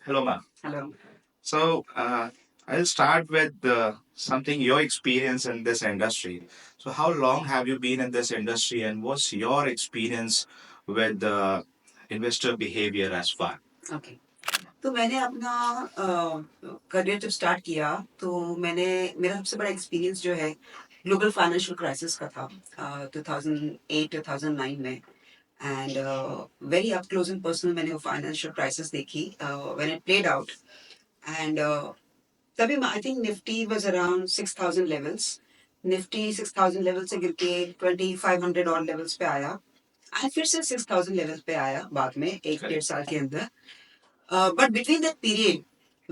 Hello, ma'am. Hello. So, I'll start with something your experience in this industry. So, how long have you been in this industry, and what's your experience with investor behavior as far? Okay तो मैंने अपना career जब start किया तो मैंने मेरा सबसे बड़ा एक्सपीरियंस जो है ग्लोबल फाइनेंशियल क्राइसिस का था 2008 2009 में and very up close and personal मैंने वो फाइनेंशियल क्राइसिस देखी when it played out and तभी I think Nifty was around 6000 levels Nifty 6000 level से गिर के 2500 और लेवल्स पे आया एंड फिर से 6000 लेवल पे आया बाद में एक डेढ़ साल के अंदर. But between that period,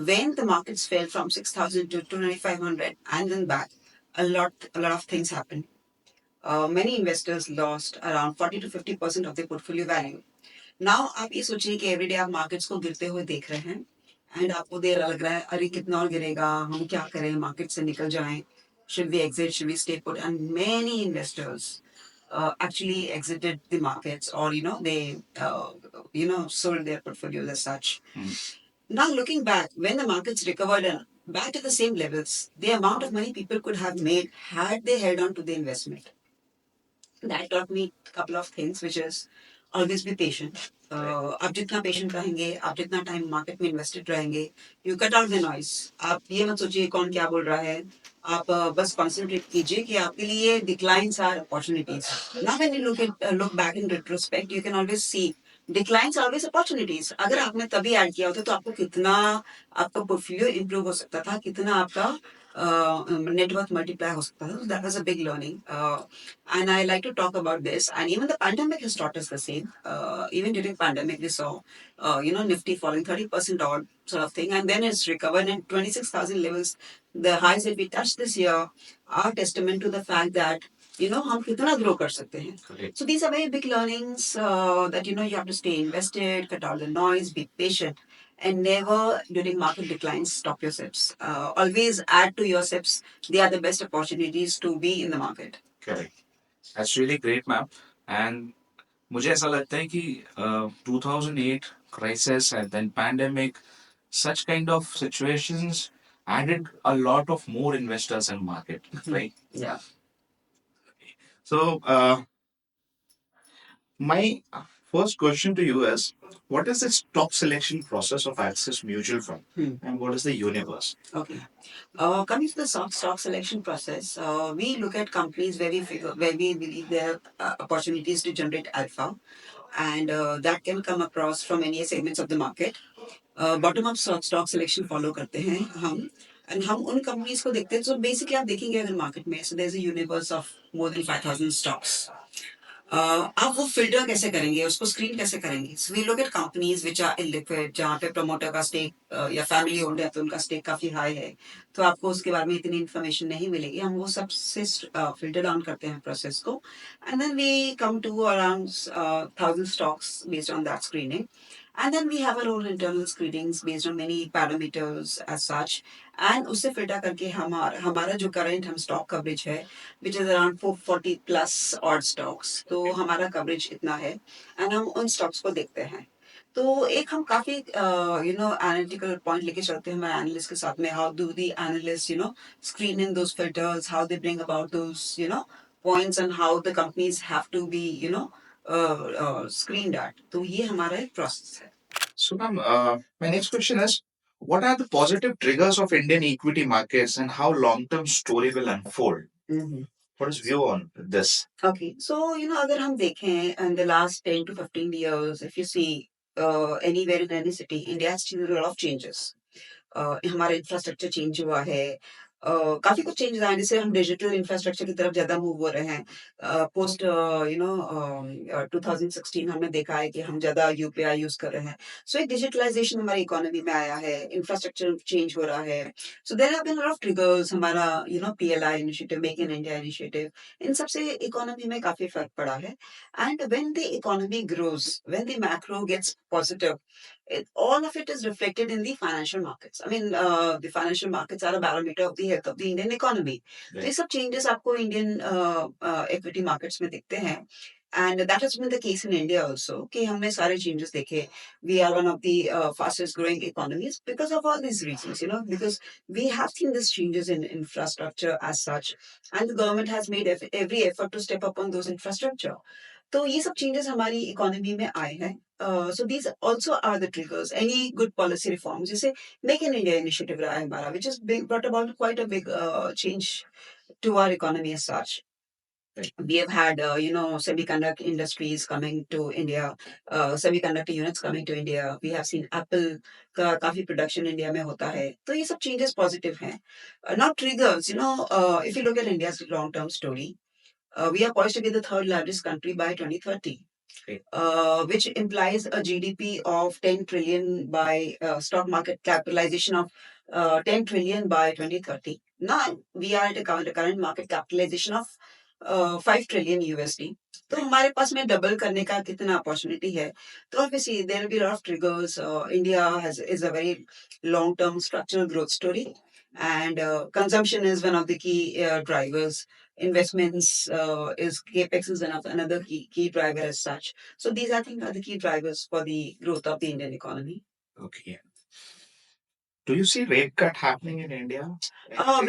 when the markets fell from 6,000 to 2,500 and then back, a lot of things happened. Many investors lost around 40 to 50% of their portfolio value. Now आप ये सोचिए कि एवरीडे आप मार्केट्स को गिरते हुए देख रहे हैं एंड आपको देर लग रहा है अरे कितना और गिरेगा हम क्या करें मार्केट से निकल जाएं should we exit should we stay put and many investors actually exited the markets or they sold their portfolios as such. Now, looking back, when the markets recovered and back to the same levels, the amount of money people could have made had they held on to the investment. That taught me a couple of things, which is always be patient. आप जितना patient रहेंगे आप जितना time market में invested रहेंगे you cut out the noise. आप ये मत सोचिए कौन क्या बोल रहा है. आप बस कॉन्सेंट्रेट कीजिए कि आपके लिए declines are opportunities. Now when you look back in retrospect you can always see declines are always opportunities. अगर आपने तभी ऐड किया होता तो आपको कितना आपका पोर्टफोलियो इंप्रूव हो सकता था कितना आपका नेटवर्क मल्टीप्लाई हो सकता था. That was a big learning. And I like to talk about this. And even the pandemic has taught us the same. Even during pandemic, we saw, Nifty falling 30% odd sort of thing, and then it's recovered and 26,000 levels. The highs that we touched this year are testament to the fact that हम कितना grow कर सकते हैं. Correct. So these are very big learnings that you have to stay invested, cut out the noise, be patient, and never during market declines stop your sips. Always add to your sips. They are the best opportunities to be in the market. Correct. That's really great, ma'am. And मुझे ऐसा लगता है कि 2008 crisis and then pandemic, such kind of situations added a lot of more investors in market, right? Yeah. So, my first question to you is, what is the stock selection process of Axis Mutual Fund, and what is the universe? Okay. Coming to the stock selection process, we look at companies where we believe there are opportunities to generate alpha, and that can come across from any segments of the market. Bottom up stock selection follow करते हैं हम and हम उन companies को देखते हैं. So basically आप देखेंगे अगर मार्केट में so there is a universe of more than 5000 stocks. आप वो फिल्टर कैसे करेंगे उसको स्क्रीन कैसे करेंगे. So we look at companies which are illiquid जहाँ पे प्रमोटर का स्टेक या फैमिली ओन्ड है तो उनका स्टेक काफी हाई है तो आपको उसके बारे में इतनी इन्फॉर्मेशन नहीं मिलेगी. हम वो सबसे फिल्टर डाउन करते हैं प्रोसेस को and then we come to around 1000 stocks based on that screening. And then we have our own internal screenings based on many parameters as such. And उससे फिल्टर करके हमारा हमारा जो करंट हम stock coverage है which is around 440 plus odd stocks तो हमारा coverage इतना है एंड हम उन स्टॉक्स को देखते हैं. तो एक हम काफी एनालिटिकल पॉइंट लेके चलते हैं हमारे एनालिस्ट के साथ में. How do the analyst screen in those filters, how they bring about those points and how the companies have to be screened at. तो ये हमारा एक process है. So, ma'am, my next question is, what are the positive triggers of Indian equity markets, and how long-term story will unfold? What is view on this? Okay, so अगर हम देखें in the last 10 to 15 years, if you see anywhere in any city, India has seen a lot of changes. हमारा infrastructure change हुआ है. काफी कुछ changes आए जैसे हम डिजिटल इंफ्रास्ट्रक्चर की तरफ ज्यादा मूव हो रहे हैं. पोस्ट 2016 हमने देखा है कि हम ज्यादा यूपीआई यूज कर रहे हैं. सो एक डिजिटलाइजेशन हमारी इकोनॉमी में आया है. इंफ्रास्ट्रक्चर चेंज हो रहा है. So there have been lot of triggers. हमारा PLI initiative make in India initiative इन सबसे इकोनॉमी में काफी फर्क पड़ा है. And when the economy grows when the macro gets positive all of it is reflected in the financial markets. I mean, the financial markets are a barometer of the health of the Indian economy. तो ये सब changes आपको Indian equity markets में दिखते हैं. And that has been the case in India also. कि हमने सारे changes देखे. We are one of the fastest growing economies because of all these reasons, because we have seen these changes in infrastructure as such, and the government has made every effort to step up on those infrastructure. तो ये सब changes हमारी economy में आए हैं. So these also are the triggers. Any good policy reforms, जैसे Make in India initiative रहा है हमारा, which has brought about quite a big change to our economy as such. We have had, semiconductor industries coming to India, semiconductor units coming to India. We have seen Apple का काफी production India में होता है. तो ये सब changes positive हैं. Now triggers, if you look at India's long-term story, we are poised to be the third largest country by 2030. Okay. Which implies a GDP of 10 trillion by stock market capitalization of 10 trillion by 2030. Now we are at a current market capitalization of 5 trillion USD. तो हमारे पास में double करने का कितना opportunity है. तो obviously there will be a lot of triggers. India is a very long term structural growth story, and consumption is one of the key drivers. Investments is capex is another key driver as such. So these I think are the key drivers for the growth of the Indian economy. Okay. Do you see rate cut happening in India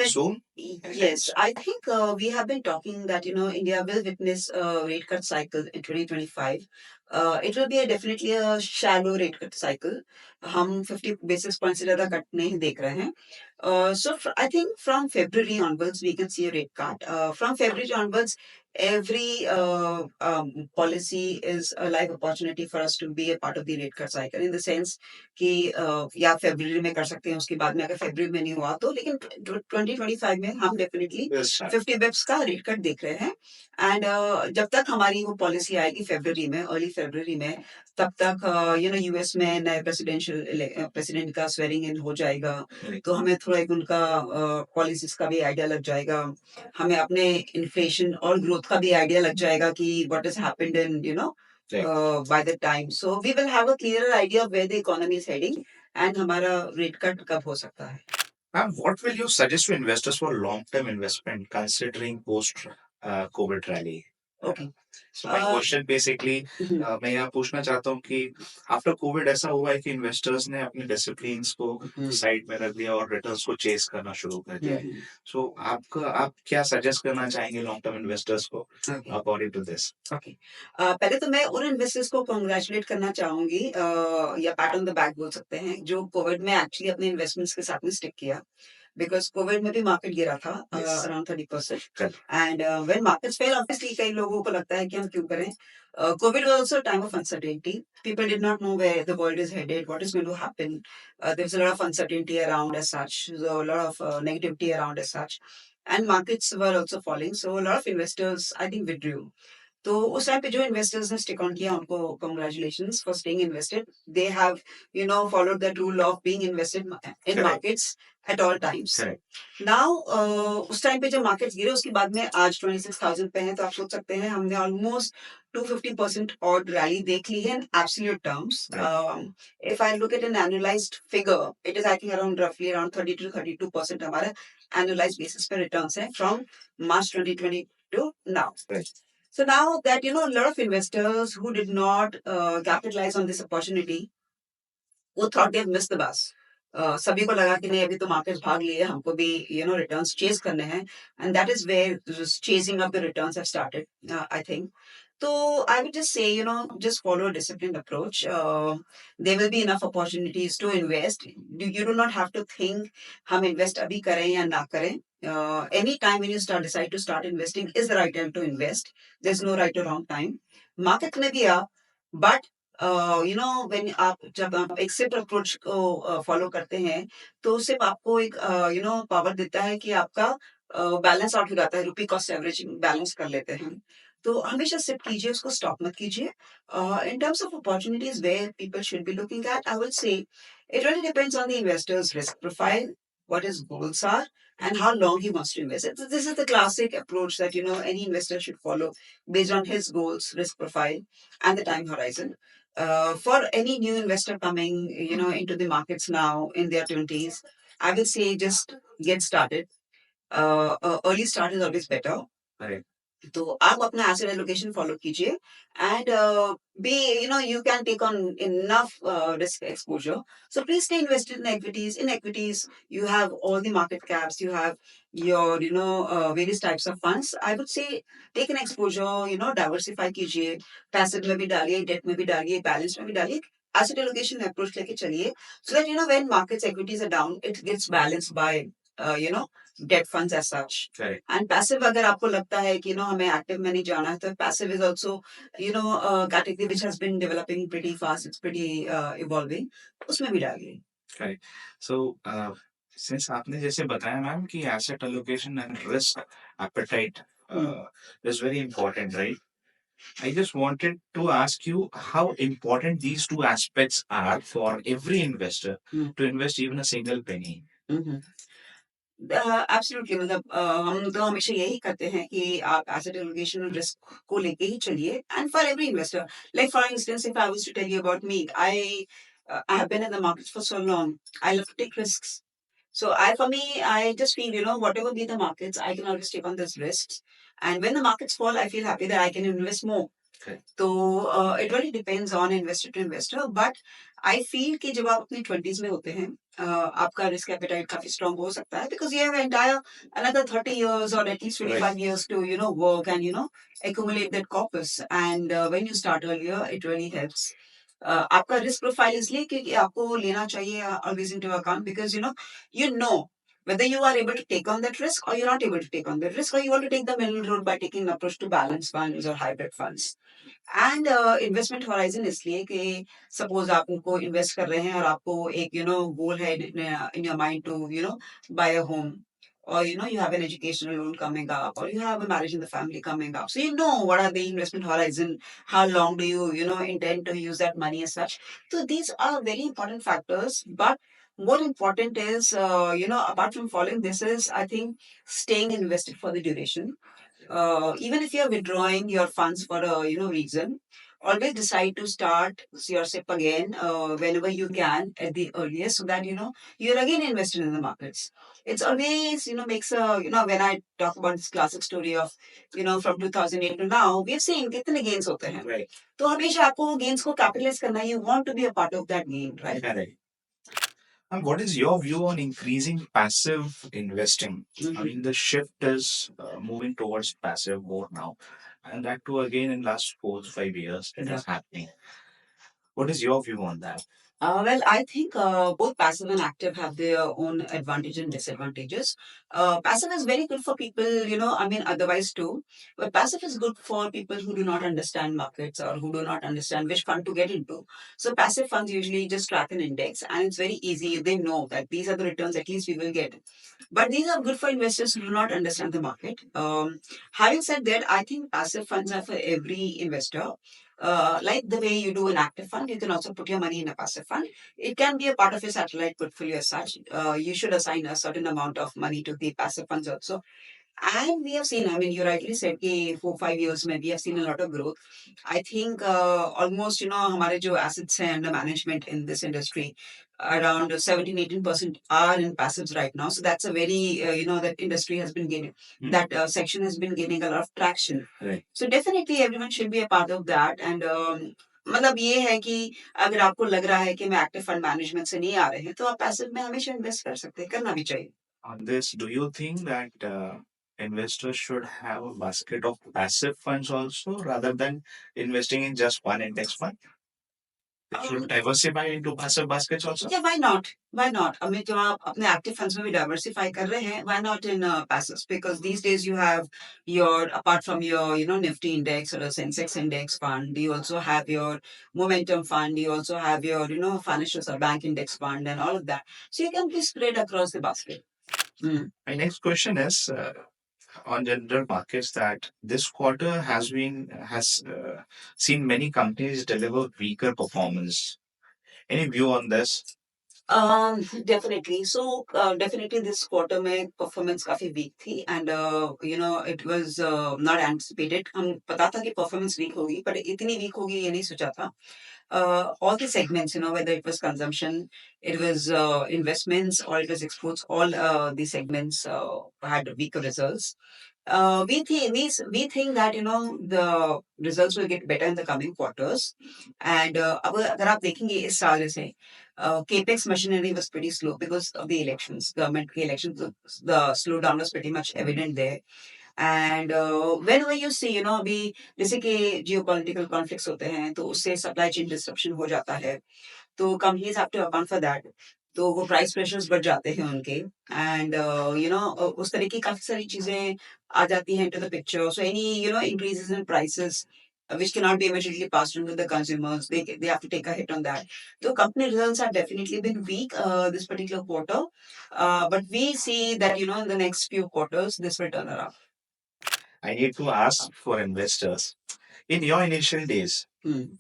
soon? Yes, I think we have been talking that India will witness a rate cut cycle in 2025. It will be definitely a shallow rate cut cycle. हम 50 basis points से ज़्यादा cut नहीं देख रहे हैं. I think from February onwards we can see a rate cut. From February onwards, every policy is a live opportunity for us to be a part of the rate cut cycle in the sense कि या फरवरी में कर सकते हैं उसके बाद में अगर फरवरी में नहीं हुआ तो लेकिन 2025 में हम डेफिनेटली 50 बिप्स का रेट कट देख रहे हैं. एंड जब तक हमारी वो पॉलिसी आएगी फरवरी में, अर्ली फरवरी में, तब तक यूएस में नए प्रेसिडेंट का स्वेरिंग इन हो जाएगा. तो हमें थोड़ा एक उनका पॉलिसीज का भी आइडिया लग जाएगा. हमें अपने इन्फ्लेशन और ग्रोथ का भी आइडिया लग जाएगा कि what is happened in by the time. So we will have a clearer idea of where the economy is heading and हमारा rate cut कब हो सकता है. Ma'am, what will you suggest to investors for long-term investment considering post-COVID rally? Okay. So my question basically, मैं यहाँ पूछना चाहता हूँ कि आफ्टर कोविड ऐसा हुआ है कि इन्वेस्टर्स ने अपने डिसिप्लिन्स को साइड में रख दिया और रिटर्न्स को चेस करना शुरू कर दिया है. सो आप क्या सजेस्ट करना चाहेंगे लॉन्ग टर्म इन्वेस्टर्स को अकॉर्डिंग टू दिस? ओके. पहले तो मैं उन इन्वेस्टर्स को कांग्रेचुलेट करना चाहूंगी, या पैट ऑन द बैक बोल सकते हैं, जो कोविड में एक्चुअली अपने इन्वेस्टमेंट्स के साथ में स्टिक किया. बिकॉज कोविड में भी मार्केट गिरा था around 30%. And when markets fail, obviously कई लोगों को लगता है कि हम क्यों करें. COVID was also a time of uncertainty. People did not know where the world is headed, what is going to happen. There was a lot of uncertainty around as such, so a lot of negativity around as such, and markets were also falling. So a lot of investors, I think, withdrew. तो उस time पे जो investors ने stick on किया उनको congratulations for staying invested. They have followed that rule of being invested in markets at all times. Now उस time पे जब मार्केट्स गिरे उसके बाद में आज 26,000 पे हैं, तो आप सोच सकते हैं हमने ऑलमोस्ट 250% और रैली देख ली है in absolute terms. If I look at an annualized figure, it is I think around रफली अराउंड 30 to 32% हमारा एनुअलाइज्ड बेसिस पे रिटर्न्स है from March 2020 to now. So now that a lot of investors who did not capitalize on this opportunity, वो thought they have missed the bus. सभी को लगा कि नहीं अभी तो मार्केट्स भाग लिए, हमको भी रिटर्न्स चेज करने हैं, and that is where this chasing of the returns have started, I think. So I would just say, just follow a disciplined approach. There will be enough opportunities to invest. You do not have to think हम invest अभी करें या ना करें. Any time when you decide to start investing is the right time to invest. There's no right or wrong time. Market में भी आप, but when जब आप एक्सिट अप्रोच को फॉलो करते हैं, तो सिर्फ आपको एक पावर देता है कि आपका बैलेंस आउट हो जाता है, रुपी कॉस्ट एवरेजिंग बैलेंस कर लेते हैं. तो हमेशा सिप कीजिए, उसको स्टॉप मत कीजिए. In terms of opportunities where people should be looking at, I would say it really depends on the investor's risk profile, what his goals are, and how long he wants to invest. This is the classic approach that any investor should follow based on his goals, risk profile, and the time horizon. For any new investor coming, into the markets now in their 20s, I would say just get started. Early start is always better. Correct. तो आप अपना asset allocation follow कीजिए and be you can take on enough risk exposure. So please stay invested in equities. In equities, you have all the market caps, you have your various types of funds. I would say take an exposure, diversify कीजिए, passive में भी डालिए, date में भी डालिए, balance में भी डालिए, एसेट एलोकेशन अप्रोच लेके चलिए, so that when markets equities are down, it gets balanced by uh, you know debt funds as such. Correct. And passive अगर आपको लगता है कि हमें एक्टिव में नहीं जाना है, तो passive is also category which has been developing pretty fast, it's pretty evolving, उसमें भी डालिए. Correct. So, since आपने जैसे बताया मैम कि asset allocation and risk appetite is very important, right? I just wanted to ask you how important these two aspects are for every investor to invest even a single penny. Hmm. Absolutely, मतलब हम तो हमेशा यही करते हैं कि आप asset allocation और रिस्क को लेके ही चलिए, and for every investor, like for instance, if I was to tell you about me, I have been in the market for so long, I love to take risks. So for me, I just feel, whatever be the markets, I can always take on those risks. And when the markets fall, I feel happy that I can invest more. Okay. तो it really depends on investor to investor, but I feel कि जब आप अपनी 20s में होते हैं, आपका risk appetite काफी स्ट्रांग हो सकता है, because you have entire another 30 years or at least 25 years to work and accumulate that corpus. And when you start earlier, it really helps. आपका रिस्क प्रोफाइल इसलिए क्योंकि आपको लेना चाहिए always into account, because you know whether you are able to take on that risk or you're not able to take on that risk, or you want to take the middle road by taking an approach to balanced funds or hybrid funds. And investment horizon इसलिए कि suppose आप उनको invest कर रहे हैं और आपको एक गोल है in your mind to buy a home, or you have an educational loan coming up, or you have a marriage in the family coming up, so what are the investment horizon, how long do you intend to use that money as such. So these are very important factors, but more important is apart from following this is, I think, staying invested for the duration. Even if you're withdrawing your funds for a reason, always decide to start your SIP again whenever you can at the earliest, so that you're again invested in the markets. It's always makes a when I talk about this classic story of from 2008 to now, we've seen कितने gains होते हैं. Right. तो हमेशा आपको gains को capitalize करना है. You want to be a part of that gain, right? Correct. And what is your view on increasing passive investing? I Mhm. mean, the shift is moving towards passive more now, and that too again in last 4 to 5 years it is happening. What is your view on that? Well, I think both passive and active have their own advantage and disadvantages. Passive is very good for people, I mean, otherwise too. But passive is good for people who do not understand markets or who do not understand which fund to get into. So passive funds usually just track an index, and it's very easy. They know that these are the returns at least we will get. But these are good for investors who do not understand the market. Having said that, I think passive funds are for every investor. Like the way you do an active fund, you can also put your money in a passive fund. It can be a part of your satellite portfolio as such. You should assign a certain amount of money to the passive funds also. And we have seen, I mean, you rightly said कि 4-5 years में we have seen a lot of growth. I think almost, हमारे जो assets हैं under management in this industry, around 17-18% are in passives right now. So that's a very, that industry has been gaining, that section has been gaining a lot of traction. Right. So definitely everyone should be a part of that. And मतलब ये है कि अगर आपको लग रहा है कि मैं एक्टिव फंड मैनेजमेंट से नहीं आ रहे हैं, तो आप पैसिव में हमेशा इन्वेस्ट कर सकते हैं, करना भी चाहिए. On this, do you think that investors should have a basket of passive funds also rather than investing in just one index fund? They should diversify into passive baskets also? Yeah, why not? Why not? I mean, जब आप अपने active funds में भी diversify कर रहे हैं, why not in passives? Because these days you have your, apart from your, Nifty index or a Sensex index fund, you also have your momentum fund, you also have your, financials or bank index fund and all of that. So you can be spread across the basket. Mm. My next question is on general markets that this quarter has seen many companies deliver weaker performance. Any view on this? Definitely. So, definitely this quarter में performance काफी weak थी, and it was not anticipated. हम पता था कि performance weak होगी, but इतनी weak होगी ये नहीं सोचा था. all the segments, whether it was consumption, it was investments, or it was exports, all the segments had weaker results. We think that the results will get better in the coming quarters. And अब अगर आप देखेंगे इस साल जैसे capex machinery was pretty slow because of the elections, government के elections. The slowdown was pretty much evident there. And whenever you see, अभी जैसे कि जियोपॉलिटिकल कॉन्फ्लिक्ट्स होते हैं तो उससे सप्लाई चेन डिस्ट्रप्शन हो जाता है, तो companies have to account for that. तो वो प्राइस प्रेशर्स बढ़ जाते हैं उनके। एंड उस तरह की काफी सारी चीजें आ जाती हैं into the picture. So any increases in prices which cannot be immediately passed on to the consumers, they have to take a hit on that. So company results have definitely been weak this particular quarter, but we see that in the next few quarters this will turn around. I need to ask for investors. In your initial days,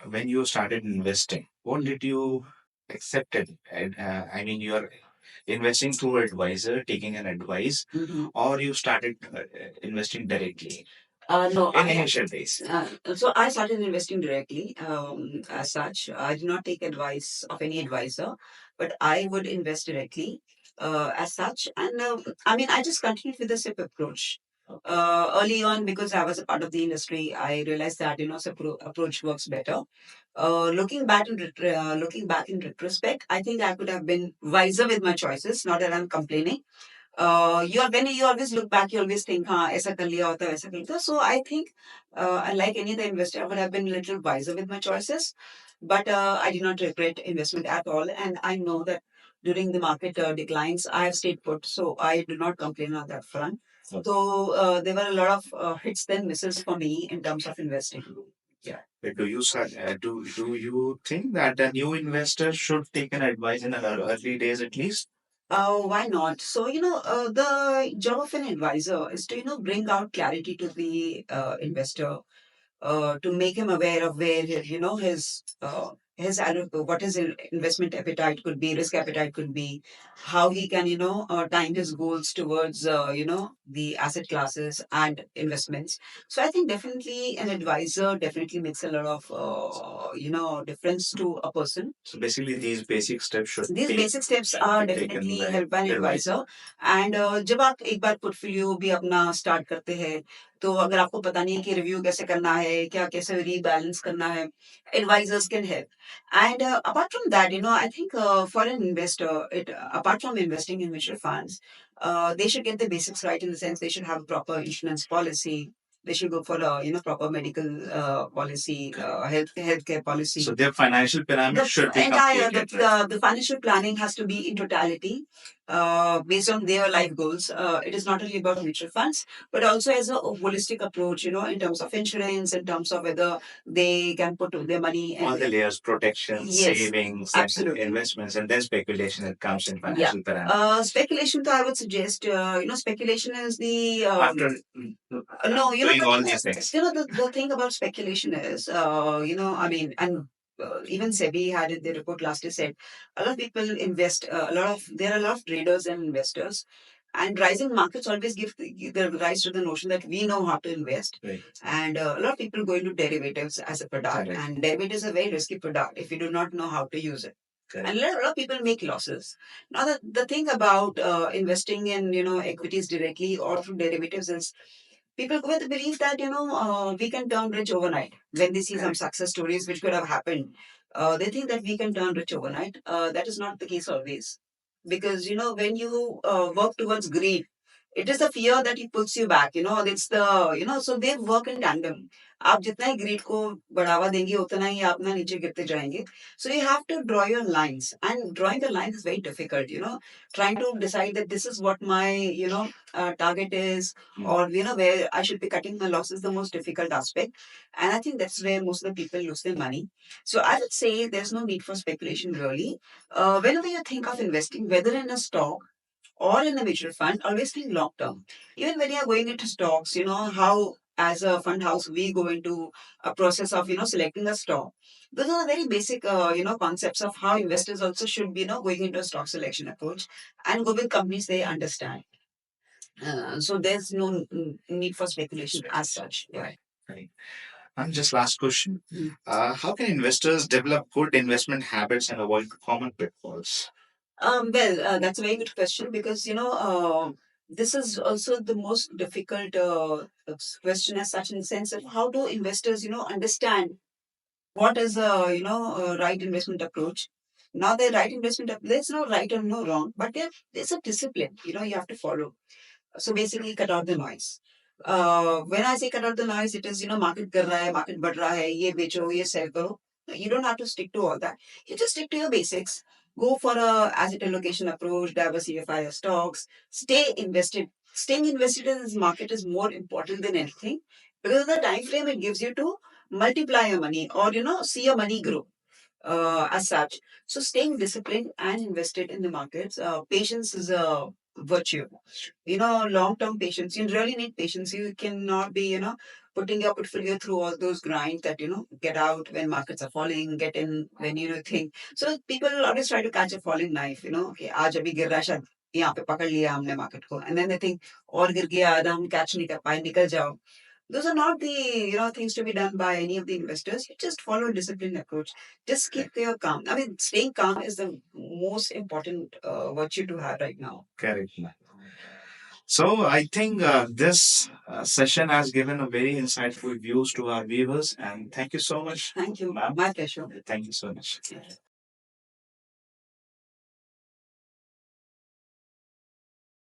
when you started investing, what did you accepted? And I mean, you're investing through advisor, taking an advice, or you started investing directly No, in initial days? so I started investing directly. As such, I did not take advice of any advisor, but I would invest directly as such. And I mean, I just continued with the SIP approach. Early on, because I was a part of the industry, I realized that SIP approach works better. Looking back in retrospect, I think I could have been wiser with my choices. Not that I'm complaining. When you always look back, you always think, हाँ ऐसा कर लिया होता, वैसा कर लिया. So I think, unlike any other investor, I would have been a little wiser with my choices, but I did not regret investment at all. And I know that during the market declines, I have stayed put, so I do not complain on that front. So there were a lot of hits then misses for me in terms of investing. Yeah. But do you think that a new investor should take an advice in the early days at least? Why not? So, the job of an advisor is to, bring out clarity to the investor, to make him aware of where what his investment appetite could be, risk appetite could be, how he can time his goals towards the asset classes and investments. So I think definitely an advisor definitely makes a lot of difference to a person. So basically, these basic steps are definitely helped by an advisor. And जब आप एक बार portfolio भी अपना start करते हैं, तो अगर आपको पता नहीं है कि रिव्यू कैसे करना है, क्या कैसे रीबैलेंस करना है, advisors can help. And apart from that, I think for an investor, apart from investing in mutual funds, they should get the basics right, in the sense they should have a proper insurance policy. They should go for a proper medical policy, healthcare policy. So their financial pyramid should be completed. The financial planning has to be in totality, based on their life goals. It is not only about mutual funds, but also as a holistic approach, in terms of insurance, in terms of whether they can put their money. All the layers: protection, yes, savings, absolutely, and investments, and then speculation that comes in financial pyramid. Speculation, I would suggest, speculation is the after no, doing all these things. The thing about speculation is, I mean, and even SEBI had in their report last year said a lot of people invest, there are a lot of traders and investors, and rising markets always give the rise to the notion that we know how to invest. Right. And a lot of people go into derivatives as a product. Correct. And derivatives are a very risky product if you do not know how to use it. Correct. And a lot of people make losses. Now, the thing about investing in equities directly or through derivatives is people go with the belief that we can turn rich overnight. When they see some success stories which could have happened, they think that we can turn rich overnight. That is not the case always, because when you work towards greed, it is the fear that it pulls you back. It's the so they work in tandem. आप जितना ही greed को बढ़ावा देंगे उतना ही आप ना नीचे गिरते जाएंगे. So you have to draw your lines, and drawing the lines is very difficult. Trying to decide that this is what my target is, or where I should be cutting my losses, the most difficult aspect. And I think that's where most of the people lose their money. So I would say there's no need for speculation really. Whenever you think of investing, whether in a stock or in a mutual fund, always think long term. Even when you are going into stocks, how as a fund house we go into a process of selecting a stock. Those are very basic concepts of how investors also should be going into a stock selection approach, and go with companies they understand. So there's no need for speculation as such. Yeah. Right. Right. And just last question. Mm. How can investors develop good investment habits and avoid common pitfalls? That's a very good question because this is also the most difficult question as such in the sense of how do investors understand what is a right investment approach. Now the right investment there's no right or no wrong, but there's a discipline you have to follow. So basically, cut out the noise. When I say cut out the noise, it is market कर रहा है, market बढ़ रहा है, ये बेचो, ये sell करो. You don't have to stick to all that. You just stick to your basics. Go for a asset allocation approach, diversify your stocks, stay invested. Staying invested in this market is more important than anything because of the time frame it gives you to multiply your money or see your money grow as such. So staying disciplined and invested in the markets, patience is a virtue. Long-term patience. You really need patience. You cannot be, putting your portfolio through all those grinds that, get out when markets are falling, get in when think. So people always try to catch a falling knife, okay, आज अभी गिर रहा है शायद यहाँ पे पकड़ लिया हमने मार्केट को and then they think और गिर गया आधा हम कैच नहीं कर पाए निकल जाओ. Those are not the things to be done by any of the investors. You just follow a disciplined approach. Just keep your calm. I mean, staying calm is the most important virtue to have right now. Correct. So I think this session has given a very insightful views to our viewers, and thank you so much. Thank you. Ma'am. My pleasure. Thank you so much.